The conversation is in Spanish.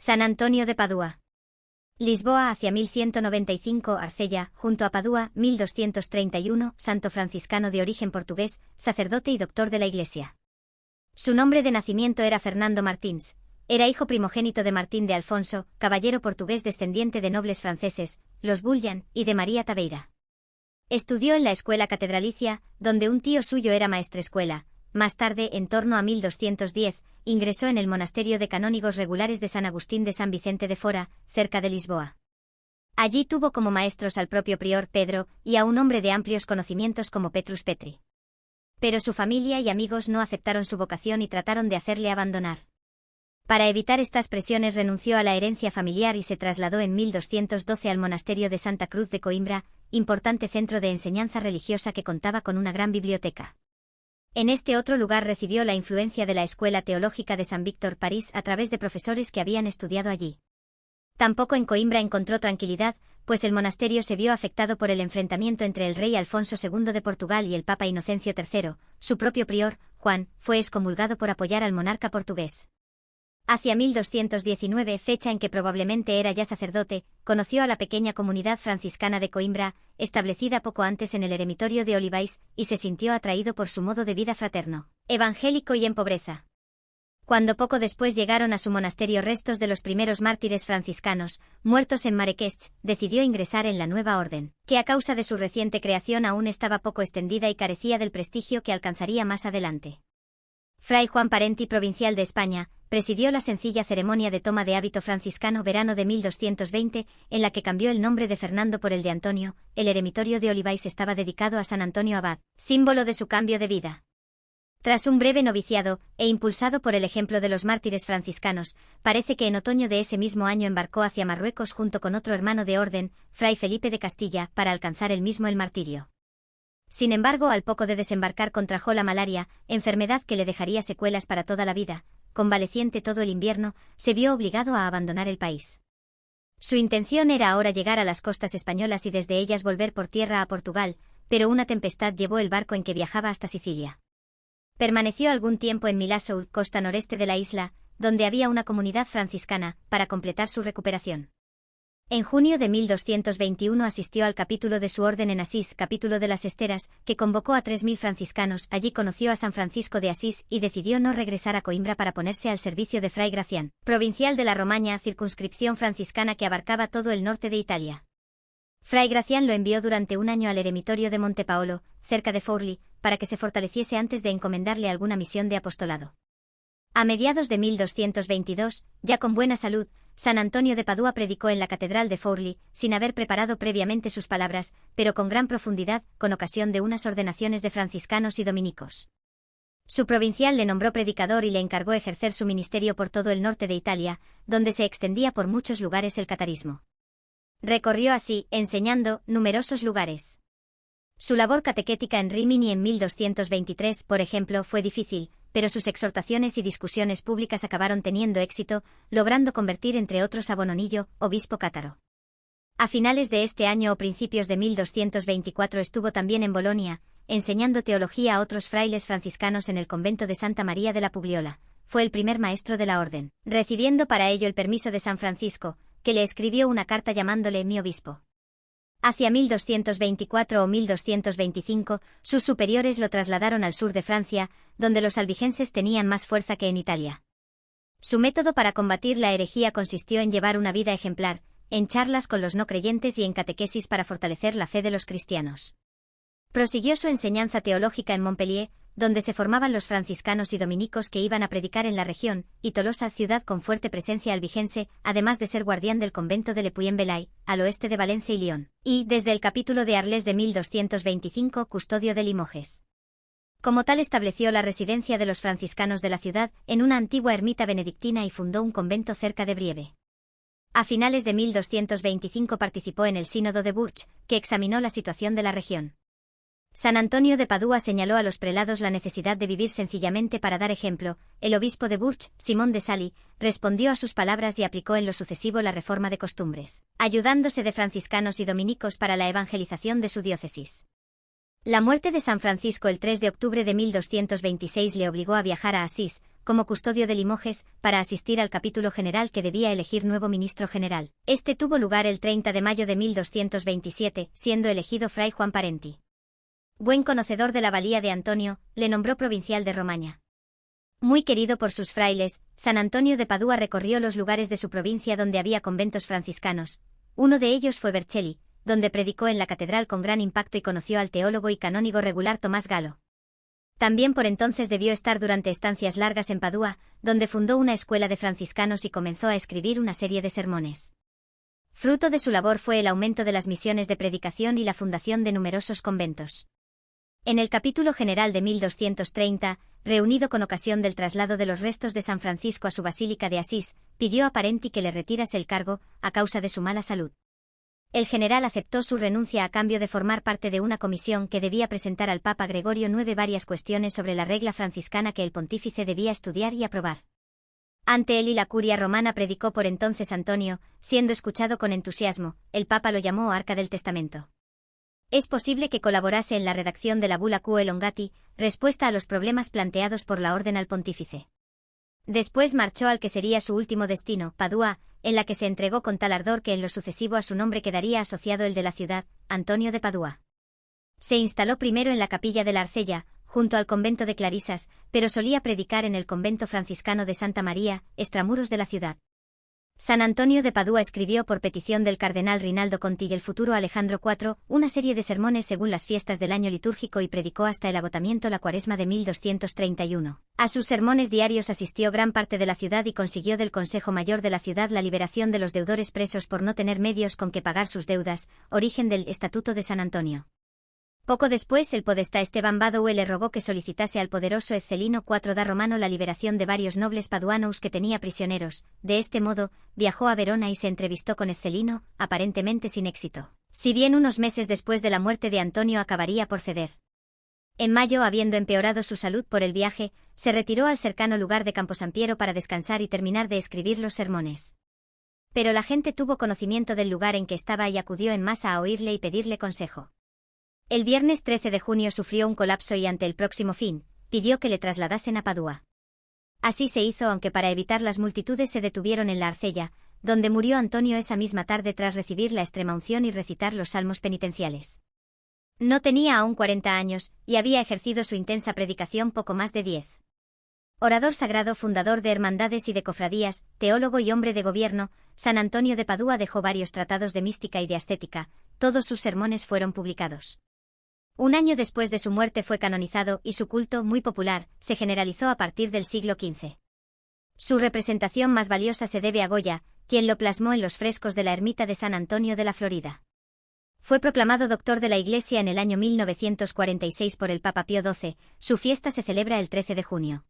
San Antonio de Padua. Lisboa hacia 1195, Arcella, junto a Padua, 1231, santo franciscano de origen portugués, sacerdote y doctor de la Iglesia. Su nombre de nacimiento era Fernando Martins. Era hijo primogénito de Martín de Alfonso, caballero portugués descendiente de nobles franceses, los Bullion, y de María Tabeira. Estudió en la escuela catedralicia, donde un tío suyo era maestrescuela. Más tarde, en torno a 1210, ingresó en el monasterio de canónigos regulares de San Agustín de San Vicente de Fora, cerca de Lisboa. Allí tuvo como maestros al propio prior Pedro y a un hombre de amplios conocimientos como Petrus Petri. Pero su familia y amigos no aceptaron su vocación y trataron de hacerle abandonar. Para evitar estas presiones renunció a la herencia familiar y se trasladó en 1212 al monasterio de Santa Cruz de Coimbra, importante centro de enseñanza religiosa que contaba con una gran biblioteca. En este otro lugar recibió la influencia de la Escuela Teológica de San Víctor París a través de profesores que habían estudiado allí. Tampoco en Coimbra encontró tranquilidad, pues el monasterio se vio afectado por el enfrentamiento entre el rey Alfonso II de Portugal y el Papa Inocencio III. Su propio prior, Juan, fue excomulgado por apoyar al monarca portugués. Hacia 1219, fecha en que probablemente era ya sacerdote, conoció a la pequeña comunidad franciscana de Coimbra, establecida poco antes en el eremitorio de Olivais, y se sintió atraído por su modo de vida fraterno, evangélico y en pobreza. Cuando poco después llegaron a su monasterio restos de los primeros mártires franciscanos, muertos en Marrakech, decidió ingresar en la nueva orden, que a causa de su reciente creación aún estaba poco extendida y carecía del prestigio que alcanzaría más adelante. Fray Juan Parenti, provincial de España, presidió la sencilla ceremonia de toma de hábito franciscano verano de 1220, en la que cambió el nombre de Fernando por el de Antonio. El eremitorio de Olivais estaba dedicado a San Antonio Abad, símbolo de su cambio de vida. Tras un breve noviciado, e impulsado por el ejemplo de los mártires franciscanos, parece que en otoño de ese mismo año embarcó hacia Marruecos junto con otro hermano de orden, Fray Felipe de Castilla, para alcanzar el martirio. Sin embargo, al poco de desembarcar contrajo la malaria, enfermedad que le dejaría secuelas para toda la vida. Convaleciente todo el invierno, se vio obligado a abandonar el país. Su intención era ahora llegar a las costas españolas y desde ellas volver por tierra a Portugal, pero una tempestad llevó el barco en que viajaba hasta Sicilia. Permaneció algún tiempo en Milasoul, costa noreste de la isla, donde había una comunidad franciscana, para completar su recuperación. En junio de 1221 asistió al capítulo de su orden en Asís, capítulo de las Esteras, que convocó a 3000 franciscanos. Allí conoció a San Francisco de Asís y decidió no regresar a Coimbra para ponerse al servicio de Fray Gracián, provincial de la Romaña, circunscripción franciscana que abarcaba todo el norte de Italia. Fray Gracián lo envió durante un año al eremitorio de Montepaolo, cerca de Forlì, para que se fortaleciese antes de encomendarle alguna misión de apostolado. A mediados de 1222, ya con buena salud, San Antonio de Padua predicó en la catedral de Forlì, sin haber preparado previamente sus palabras, pero con gran profundidad, con ocasión de unas ordenaciones de franciscanos y dominicos. Su provincial le nombró predicador y le encargó ejercer su ministerio por todo el norte de Italia, donde se extendía por muchos lugares el catarismo. Recorrió así, enseñando, numerosos lugares. Su labor catequética en Rímini en 1223, por ejemplo, fue difícil, pero sus exhortaciones y discusiones públicas acabaron teniendo éxito, logrando convertir entre otros a Bononillo, obispo cátaro. A finales de este año o principios de 1224 estuvo también en Bolonia, enseñando teología a otros frailes franciscanos en el convento de Santa María de la Pugliola. Fue el primer maestro de la orden, recibiendo para ello el permiso de San Francisco, que le escribió una carta llamándole mi obispo. Hacia 1224 o 1225, sus superiores lo trasladaron al sur de Francia, donde los albigenses tenían más fuerza que en Italia. Su método para combatir la herejía consistió en llevar una vida ejemplar, en charlas con los no creyentes y en catequesis para fortalecer la fe de los cristianos. Prosiguió su enseñanza teológica en Montpellier, donde se formaban los franciscanos y dominicos que iban a predicar en la región, y Tolosa, ciudad con fuerte presencia albigense, además de ser guardián del convento de Le Puy-en-Velay, al oeste de Valencia y Lyon, y, desde el capítulo de Arles de 1225, custodio de Limoges. Como tal estableció la residencia de los franciscanos de la ciudad, en una antigua ermita benedictina y fundó un convento cerca de Brieve. A finales de 1225 participó en el Sínodo de Bourges, que examinó la situación de la región. San Antonio de Padua señaló a los prelados la necesidad de vivir sencillamente para dar ejemplo. El obispo de Bourges, Simón de Sali, respondió a sus palabras y aplicó en lo sucesivo la reforma de costumbres, ayudándose de franciscanos y dominicos para la evangelización de su diócesis. La muerte de San Francisco el 3 de octubre de 1226 le obligó a viajar a Asís, como custodio de Limoges, para asistir al capítulo general que debía elegir nuevo ministro general. Este tuvo lugar el 30 de mayo de 1227, siendo elegido Fray Juan Parenti. Buen conocedor de la valía de Antonio, le nombró provincial de Romaña. Muy querido por sus frailes, San Antonio de Padua recorrió los lugares de su provincia donde había conventos franciscanos. Uno de ellos fue Vercelli, donde predicó en la catedral con gran impacto y conoció al teólogo y canónigo regular Tomás Galo. También por entonces debió estar durante estancias largas en Padua, donde fundó una escuela de franciscanos y comenzó a escribir una serie de sermones. Fruto de su labor fue el aumento de las misiones de predicación y la fundación de numerosos conventos. En el capítulo general de 1230, reunido con ocasión del traslado de los restos de San Francisco a su basílica de Asís, pidió a Parenti que le retirase el cargo, a causa de su mala salud. El general aceptó su renuncia a cambio de formar parte de una comisión que debía presentar al Papa Gregorio IX varias cuestiones sobre la regla franciscana que el pontífice debía estudiar y aprobar. Ante él y la curia romana predicó por entonces Antonio, siendo escuchado con entusiasmo. El Papa lo llamó Arca del Testamento. Es posible que colaborase en la redacción de la Bula Quo Elongati, respuesta a los problemas planteados por la orden al pontífice. Después marchó al que sería su último destino, Padua, en la que se entregó con tal ardor que en lo sucesivo a su nombre quedaría asociado el de la ciudad, Antonio de Padua. Se instaló primero en la capilla de la Arcella, junto al convento de Clarisas, pero solía predicar en el convento franciscano de Santa María, extramuros de la ciudad. San Antonio de Padua escribió por petición del cardenal Rinaldo Conti y el futuro Alejandro IV, una serie de sermones según las fiestas del año litúrgico y predicó hasta el agotamiento la cuaresma de 1231. A sus sermones diarios asistió gran parte de la ciudad y consiguió del Consejo Mayor de la ciudad la liberación de los deudores presos por no tener medios con que pagar sus deudas, origen del Estatuto de San Antonio. Poco después el podestá Esteban Badoue le rogó que solicitase al poderoso Ezzelino IV da Romano la liberación de varios nobles paduanos que tenía prisioneros. De este modo, viajó a Verona y se entrevistó con Ezzelino, aparentemente sin éxito. Si bien unos meses después de la muerte de Antonio acabaría por ceder. En mayo, habiendo empeorado su salud por el viaje, se retiró al cercano lugar de Camposampiero para descansar y terminar de escribir los sermones. Pero la gente tuvo conocimiento del lugar en que estaba y acudió en masa a oírle y pedirle consejo. El viernes 13 de junio sufrió un colapso y ante el próximo fin, pidió que le trasladasen a Padua. Así se hizo, aunque para evitar las multitudes se detuvieron en la Arcella, donde murió Antonio esa misma tarde tras recibir la extremaunción y recitar los salmos penitenciales. No tenía aún 40 años, y había ejercido su intensa predicación poco más de 10. Orador sagrado, fundador de hermandades y de cofradías, teólogo y hombre de gobierno, San Antonio de Padua dejó varios tratados de mística y de ascética. Todos sus sermones fueron publicados. Un año después de su muerte fue canonizado y su culto, muy popular, se generalizó a partir del siglo XV. Su representación más valiosa se debe a Goya, quien lo plasmó en los frescos de la ermita de San Antonio de la Florida. Fue proclamado doctor de la Iglesia en el año 1946 por el Papa Pío XII, su fiesta se celebra el 13 de junio.